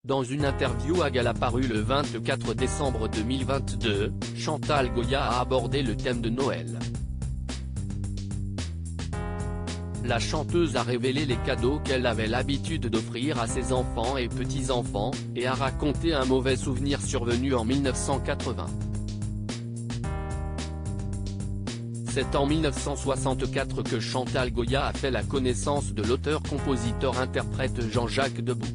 Dans une interview à Gala parue le 24 décembre 2022, Chantal Goya a abordé le thème de Noël. La chanteuse a révélé les cadeaux qu'elle avait l'habitude d'offrir à ses enfants et petits-enfants, et a raconté un mauvais souvenir survenu en 1980. C'est en 1964 que Chantal Goya a fait la connaissance de l'auteur-compositeur-interprète Jean-Jacques Debout.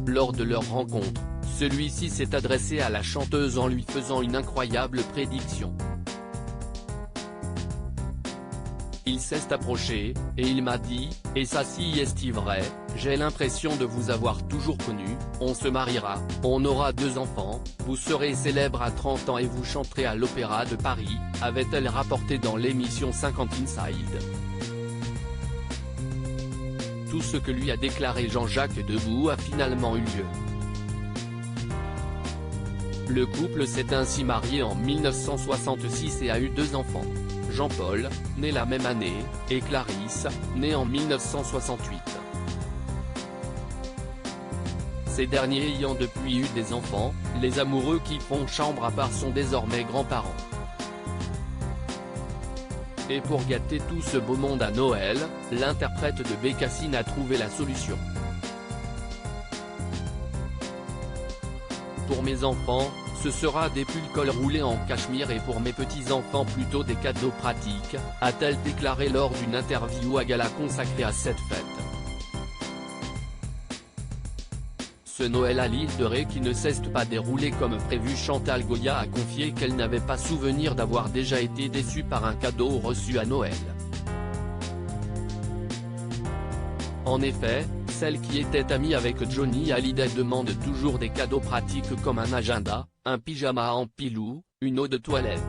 Lors de leur rencontre, celui-ci s'est adressé à la chanteuse en lui faisant une incroyable prédiction. Il s'est approché, et il m'a dit, « Et ça si est vrai, j'ai l'impression de vous avoir toujours connu, on se mariera, on aura 2 enfants, vous serez célèbre à 30 ans et vous chanterez à l'Opéra de Paris », avait-elle rapporté dans l'émission 50 Inside. Tout ce que lui a déclaré Jean-Jacques Debout a finalement eu lieu. Le couple s'est ainsi marié en 1966 et a eu 2 enfants. Jean-Paul, né la même année, et Clarisse, née en 1968. Ces derniers ayant depuis eu des enfants, les amoureux qui font chambre à part sont désormais grands-parents. Et pour gâter tout ce beau monde à Noël, l'interprète de Bécassine a trouvé la solution. Pour mes enfants, ce sera des pulls col roulé en cachemire et pour mes petits-enfants plutôt des cadeaux pratiques, a-t-elle déclaré lors d'une interview à Gala consacrée à cette fête. Ce Noël à l'île de Ré qui ne s'est pas déroulé comme prévu, Chantal Goya a confié qu'elle n'avait pas souvenir d'avoir déjà été déçue par un cadeau reçu à Noël. En effet, celle qui était amie avec Johnny Hallyday demande toujours des cadeaux pratiques comme un agenda, un pyjama en pilou, une eau de toilette.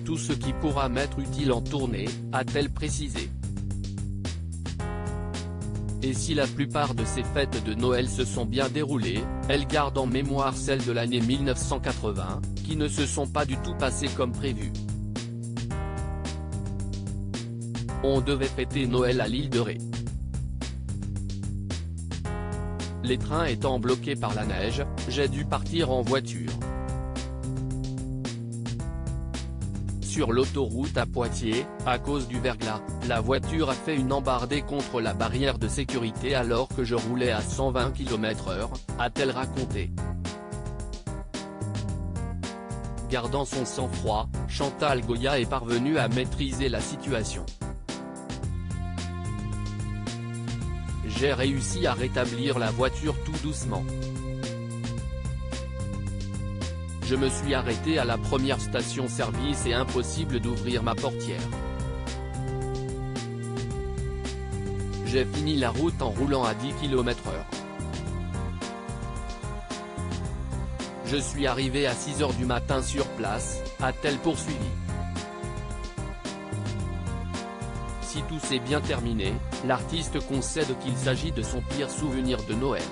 Tout ce qui pourra m'être utile en tournée, a-t-elle précisé. Et si la plupart de ces fêtes de Noël se sont bien déroulées, elle garde en mémoire celles de l'année 1980, qui ne se sont pas du tout passées comme prévu. On devait fêter Noël à l'île de Ré. Les trains étant bloqués par la neige, j'ai dû partir en voiture. Sur l'autoroute à Poitiers, à cause du verglas, la voiture a fait une embardée contre la barrière de sécurité alors que je roulais à 120 km/h, a-t-elle raconté. Gardant son sang-froid, Chantal Goya est parvenue à maîtriser la situation. J'ai réussi à rétablir la voiture tout doucement. Je me suis arrêté à la première station-service et impossible d'ouvrir ma portière. J'ai fini la route en roulant à 10 km/h. Je suis arrivé à 6 h du matin sur place, a-t-elle poursuivi. Si tout s'est bien terminé, l'artiste concède qu'il s'agit de son pire souvenir de Noël.